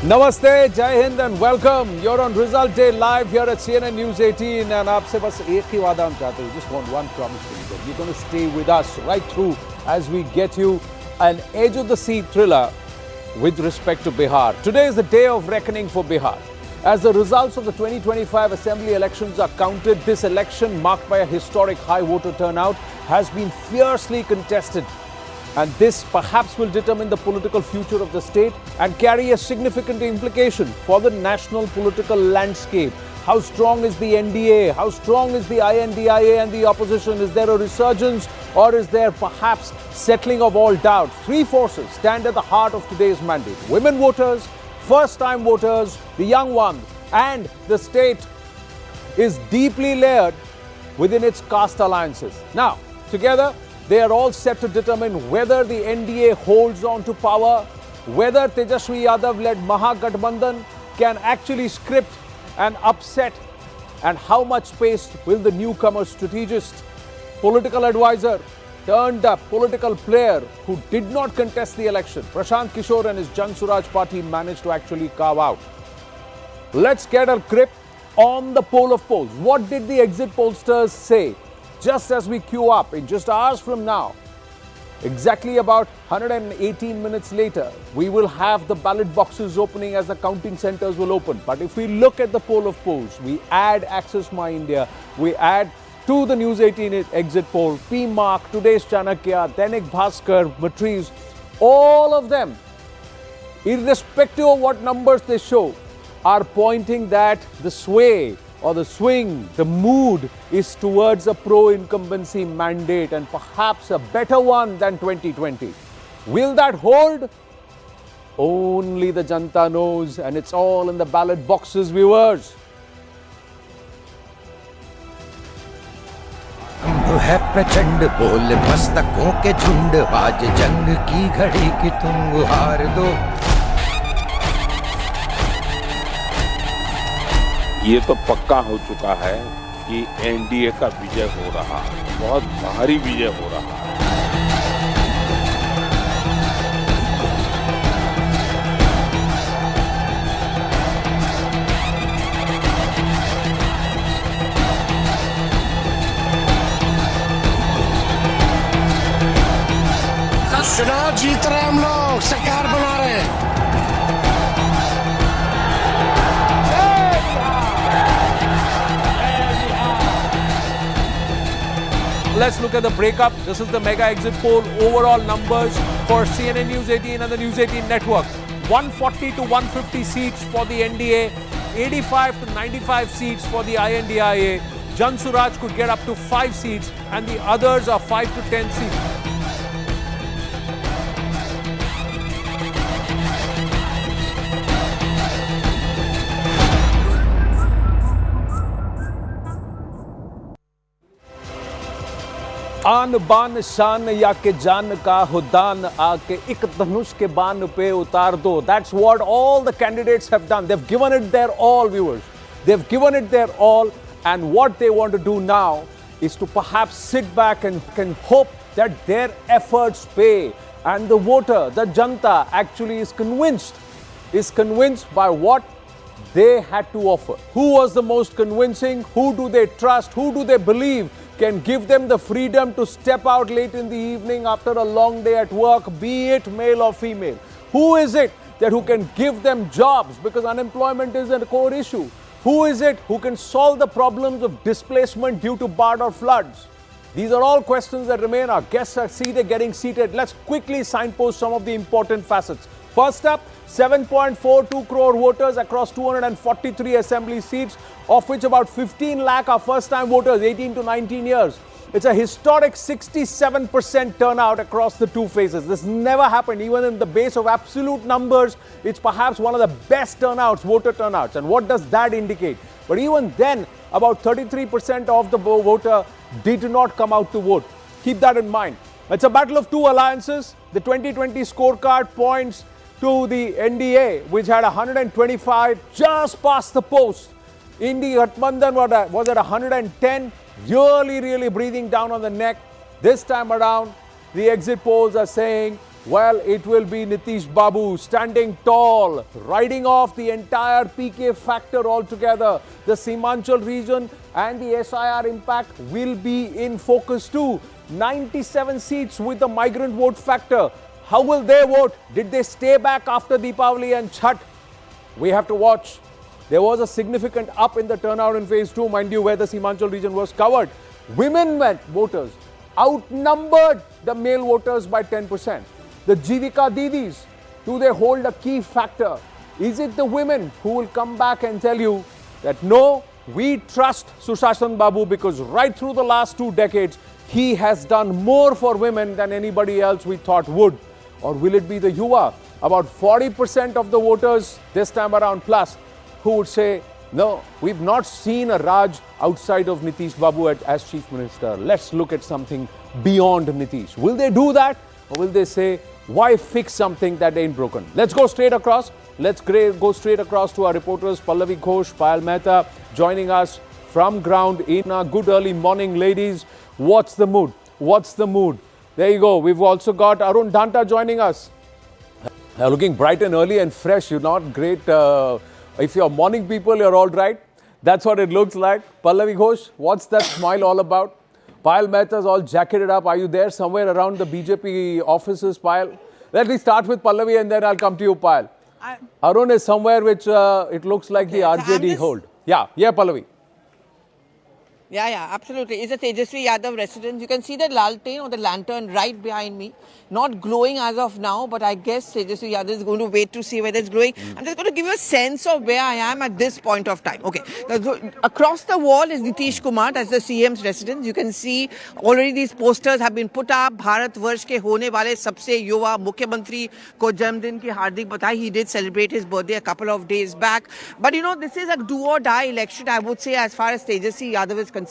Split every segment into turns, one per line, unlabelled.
Namaste, Jai Hind and welcome. You're on Result Day live here at CNN News 18 and आपसे बस एक ही वादा हम चाहते हैं. Just want one promise from you that you're going to stay with us right through as we get you an edge of the seat thriller with respect to Bihar. Today is the day of reckoning for Bihar. As the results of the 2025 Assembly elections are counted, this election, marked by a historic high voter turnout, has been fiercely contested. And this perhaps will determine the political future of the state and carry a significant implication for the national political landscape. How strong is the NDA? How strong is the INDIA and the opposition? Is there a resurgence or is there perhaps settling of all doubt? Three forces stand at the heart of today's mandate. Women voters, first-time voters, the young ones, and the state is deeply layered within its caste alliances. Now, together, they are all set to determine whether the NDA holds on to power, whether Tejashwi Yadav-led Mahagathbandhan can actually script an upset, and how much space will the newcomer strategist, political advisor, turned up political player who did not contest the election, Prashant Kishore and his Jan Suraj party managed to actually carve out. Let's get a grip on the poll of polls. What did the exit pollsters say? Just as we queue up in just hours from now, exactly about 118 minutes later, we will have the ballot boxes opening as the counting centers will open. But if we look at the poll of polls, we add Access My India, we add to the News 18 exit poll, P-Mark, Today's Chanakya, Dainik Bhaskar, Matriz, all of them, irrespective of what numbers they show, are pointing that the sway or the swing, the mood is towards a pro-incumbency mandate and perhaps a better one than 2020. Will that hold? Only the Janta knows, and it's all in the ballot boxes, viewers.
है प्रचंड बोल मस्तकों के झुंड आज जंग की घड़ी की तुम गुहार दो.
ये तो पक्का हो चुका है कि एनडीए का विजय हो रहा है, बहुत भारी विजय हो रहा है.
चुनाव जीत रहे हम लोग, सरकार बना रहे हैं.
Let's look at the breakup. This is the mega exit poll overall numbers for CNN News 18 and the News 18 network. 140 to 150 seats for the NDA, 85 to 95 seats for the INDIA. Jan Suraj could get up to 5 seats and the others are 5 to 10 seats. आन बान शान या के जान का हुदान आके एक धनुष के बान पे उतार दो. That's what all the candidates have done. They've given it their all, viewers. They've given it their all, and what they want to do now is to perhaps sit back and can hope that their efforts pay, and the voter, the Janta, actually is convinced by what they had to offer. Who was the most convincing? Who do they trust? Who do they believe can give them the freedom to step out late in the evening after a long day at work, be it male or female? Who is it that who can give them jobs, because unemployment is a core issue? Who is it who can solve the problems of displacement due to Bard or floods? These are all questions that remain. Our guests are getting seated. Let's quickly signpost some of the important facets. First up, 7.42 crore voters across 243 assembly seats, of which about 15 lakh are first-time voters, 18 to 19 years. It's a historic 67% turnout across the two phases. This never happened, even in the base of absolute numbers. It's perhaps one of the best turnouts, voter turnouts. And what does that indicate? But even then, about 33% of the voter did not come out to vote. Keep that in mind. It's a battle of two alliances. The 2020 scorecard points to the NDA, which had 125 just past the post. Mahagathbandhan was at 110, really breathing down on the neck. This time around, the exit polls are saying Well, it will be Nitish Babu standing tall, riding off the entire PK factor altogether. The Simanchal region and the SIR impact will be in focus too. 97 seats with the migrant vote factor. How will they vote? Did they stay back after Deepavali and Chhath? We have to watch. There was a significant up in the turnout in phase 2, mind you, where the Simanchal region was covered. Women voters outnumbered the male voters by 10%. The Jivika Didis, do they hold a key factor? Is it the women who will come back and tell you that no, we trust Sushashan Babu because right through the last 2 decades, he has done more for women than anybody else we thought would? Or will it be the Yuva, about 40% of the voters this time around plus, who would say, no, we've not seen a Raj outside of Nitish Babu as Chief Minister. Let's look at something beyond Nitish. Will they do that? Or will they say, why fix something that ain't broken? Let's go straight across. Let's go straight across to our reporters, Pallavi Ghosh, Payal Mehta, joining us from ground in a good early morning, ladies. What's the mood? What's the mood? There you go. We've also got Arun Dhanta joining us. Looking bright and early and fresh. You're not great. If you're morning people, you're all right. That's what it looks like. Pallavi Ghosh, what's that smile all about? Payal Mehta's all jacketed up. Are you there somewhere around the BJP offices, Payal? Let me start with Pallavi and then I'll come to you, Payal. Arun is somewhere which it looks like the RJD hold. Yeah, Pallavi.
Yeah, absolutely. It's a Tejashwi Yadav residence. You can see the laltain or the lantern right behind me. Not glowing as of now, but I guess Tejashwi Yadav is going to wait to see whether it's glowing. I'm just going to give you a sense of where I am at this point of time. Okay. Across the wall is Nitish Kumar. That's the CM's residence. You can see already these posters have been put up. Bharat Varsh ke hone wale sabse yuva Mukhyamantri ko janmdin ki hardik badhai. He did celebrate his birthday a couple of days back. But you know, this is a do or die election, I would say, as far as Tejashwi Yadav is concerned.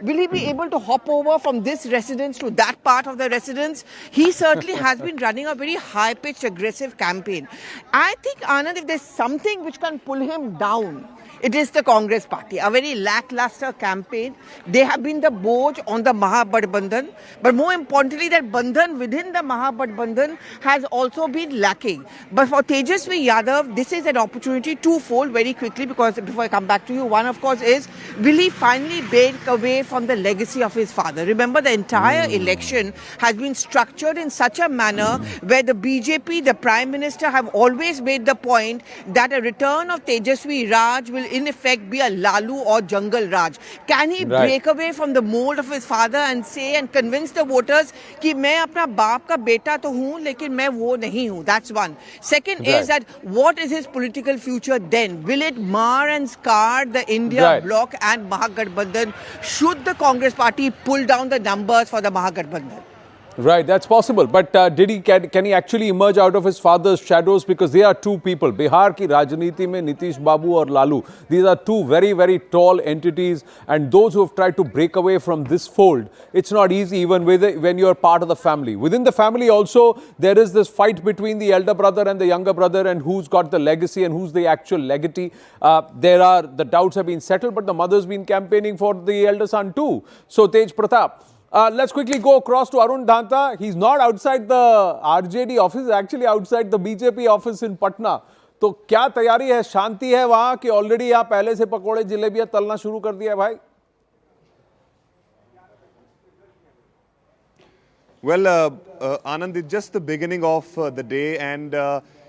Will he be able to hop over from this residence to that part of the residence? He certainly has been running a very high-pitched, aggressive campaign. I think, Anand, if there's something which can pull him down, it is the Congress party, a very lackluster campaign. They have been the Boj on the Mahagathbandhan, but more importantly, that Bandhan within the Mahagathbandhan has also been lacking. But for Tejashwi Yadav, this is an opportunity twofold very quickly, because before I come back to you, one of course is, will he finally break away from the legacy of his father? Remember, the entire election has been structured in such a manner where the BJP, the Prime Minister have always made the point that a return of Tejashwi Raj will in effect be a Lalu or Jungle Raj. Can he break away from the mold of his father and say and convince the voters कि मैं अपना बाप का बेटा तो हूँ लेकिन मैं वो नहीं हूँ? That's one. Second is that what is his political future then? Will it mar and scar the India bloc and Mahagathbandhan? Should the Congress party pull down the numbers for the Mahagathbandhan?
Right, that's possible. But can he actually emerge out of his father's shadows? Because they are two people. Bihar ki Rajniti mein Nitish Babu or Lalu. These are two very, very tall entities. And those who have tried to break away from this fold, it's not easy even when you're part of the family. Within the family also, there is this fight between the elder brother and the younger brother and who's got the legacy and who's the actual legatee. The doubts have been settled, but the mother's been campaigning for the elder son too. So Tej Pratap. Let's quickly go across to Arun Dhanta. He's not outside the RJD office, he's actually outside the BJP office in Patna. तो क्या तैयारी है, शांति है वहां कि already यहाँ पहले से पकोड़े जलेबियां तलना शुरू कर दिया है भाई?
Well, Anand, it's just the beginning of the day, and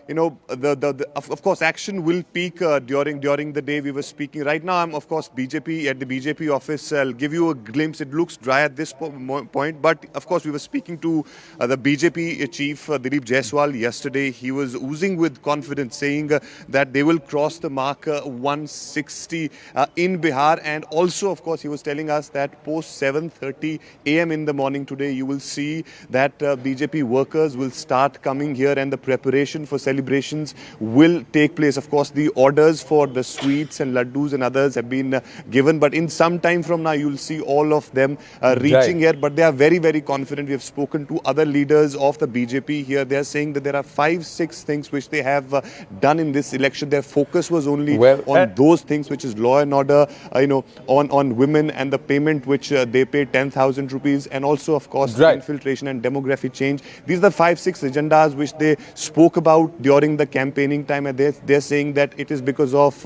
you know, of course, action will peak during the day. We were speaking right now. I'm of course at the BJP office. I'll give you a glimpse. It looks dry at this point, but of course, we were speaking to the BJP chief Dilip Jaiswal yesterday. He was oozing with confidence, saying that they will cross the mark 160 in Bihar, and also, of course, he was telling us that post 7:30 a.m. in the morning today, you will see that BJP workers will start coming here, and the preparation for celebrating celebrations will take place. Of course, the orders for the sweets and laddus and others have been given, but in some time from now, you'll see all of them reaching here. But they are very, very confident. We have spoken to other leaders of the BJP here. They are saying that there are 5-6 things which they have done in this election. Their focus was only on those things, which is law and order, on women and the payment which they pay 10,000 rupees, and also, of course, infiltration and demography change. These are the 5-6 agendas which they spoke about during the campaigning time, and they're saying that it is because of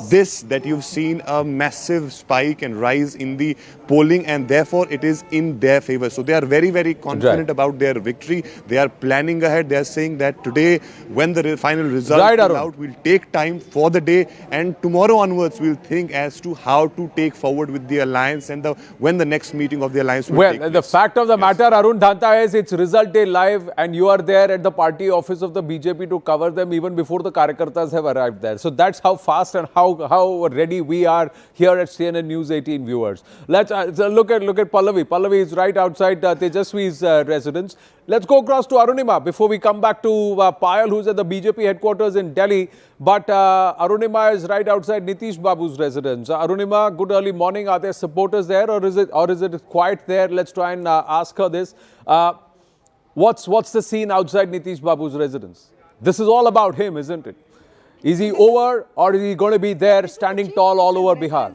this that you've seen a massive spike and rise in the polling, and therefore it is in their favor. So they are very, very confident about their victory. They are planning ahead. They are saying that today, when the final result is out, we'll take time for the day, and tomorrow onwards we'll think as to how to take forward with the alliance and when the next meeting of the alliance will take place.
The fact of the matter, Arun Dhanta, is it's result day live, and you are there at the party office of the BJP to cover them even before the Karyakartas have arrived there. So that's how fast and how ready we are here at CNN News 18 viewers. Let's look at Pallavi. Pallavi is right outside Tejashwi's residence. Let's go across to Arunima before we come back to Payal, who's at the BJP headquarters in Delhi. But Arunima is right outside Nitish Babu's residence. Arunima, good early morning. Are there supporters there, or is it quiet there? Let's try and ask her this. What's the scene outside Nitish Babu's residence? This is all about him, isn't it? Is he over, or is he going to be there standing tall all over Bihar?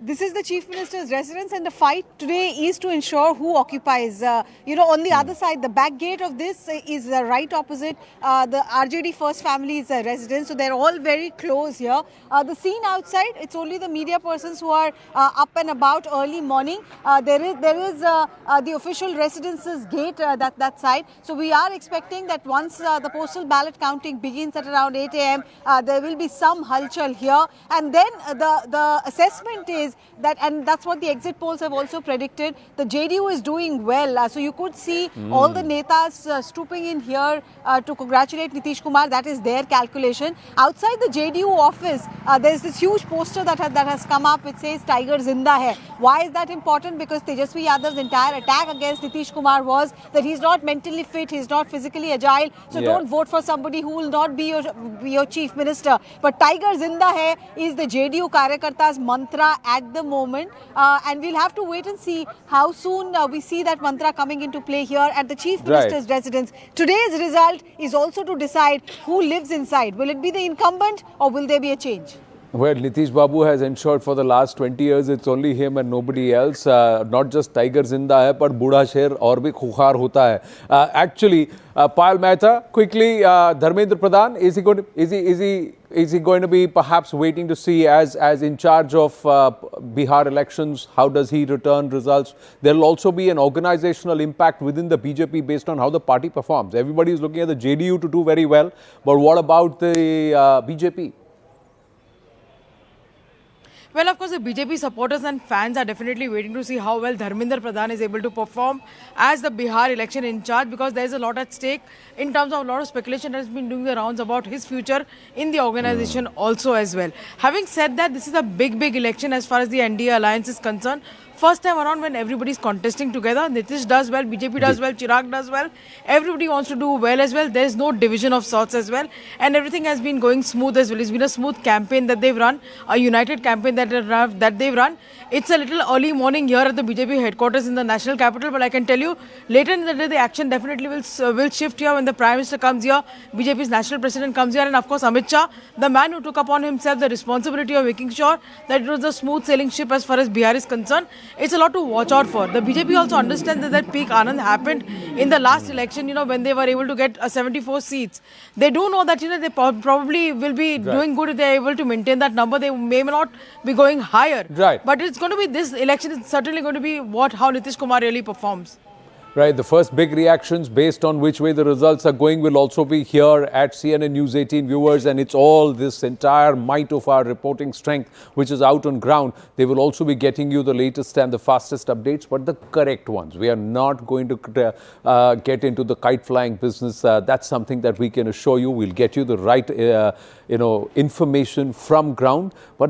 This is the Chief Minister's residence, and the fight today is to ensure who occupies. On the other side, the back gate of this is right opposite the RJD First Family's residence. So they're all very close here. The scene outside, it's only the media persons who are up and about early morning. There is the official residence's gate that side. So we are expecting that once the postal ballot counting begins at around 8 a.m., there will be some halchal here. And then the assessment is that, and that's what the exit polls have also predicted, the JDU is doing well. So you could see all the netas stooping in here to congratulate Nitish Kumar. That is their calculation. Outside the JDU office, there's this huge poster that has come up which says Tiger Zinda Hai. Why is that important? Because Tejashwi Yadav's entire attack against Nitish Kumar was that he's not mentally fit, he's not physically agile. So don't vote for somebody who will not be your chief minister. But Tiger Zinda Hai is the JDU Karyakarta's mantra at the moment, and we'll have to wait and see how soon we see that mantra coming into play here at the Chief Minister's residence. Today's result is also to decide who lives inside. Will it be the incumbent, or will there be a change?
Well, Nitish Babu has ensured for the last 20 years it's only him and nobody else. Not just Tiger Zinda hai, but Budha Sher aur bhi khukhar hota hai. Actually, Payal Mehta, quickly, Dharmendra Pradhan, is he going to be perhaps waiting to see as in charge of Bihar elections? How does he return results? There will also be an organizational impact within the BJP based on how the party performs. Everybody is looking at the JDU to do very well, but what about the BJP?
Well, of course, the BJP supporters and fans are definitely waiting to see how well Dharmendra Pradhan is able to perform as the Bihar election in charge, because there is a lot at stake in terms of a lot of speculation that has been doing the rounds about his future in the organization also as well. Having said that, this is a big election as far as the NDA alliance is concerned. First time around when everybody is contesting together, Nitish does well, BJP does well, Chirag does well, everybody wants to do well as well. There is no division of sorts as well, and everything has been going smooth as well. It's been a smooth campaign that they've run, a united campaign that they've run. It's a little early morning here at the BJP headquarters in the national capital, but I can tell you later in the day the action definitely will shift here when the Prime Minister comes here, BJP's national president comes here, and of course Amit Shah, the man who took upon himself the responsibility of making sure that it was a smooth sailing ship as far as Bihar is concerned. It's a lot to watch out for. The BJP also understands that peak Anand happened in the last election, when they were able to get 74 seats. They do know that, they probably will be doing good if they are able to maintain that number. They may not be going higher. But it's going to be, this election is certainly going to be how Nitish Kumar really performs.
Right, the first big reactions based on which way the results are going will also be here at CNN News 18 viewers, and it's all this entire might of our reporting strength which is out on ground. They will also be getting you the latest and the fastest updates, but the correct ones. We are not going to get into the kite flying business. That's something that we can assure you. We'll get you the right information from ground. But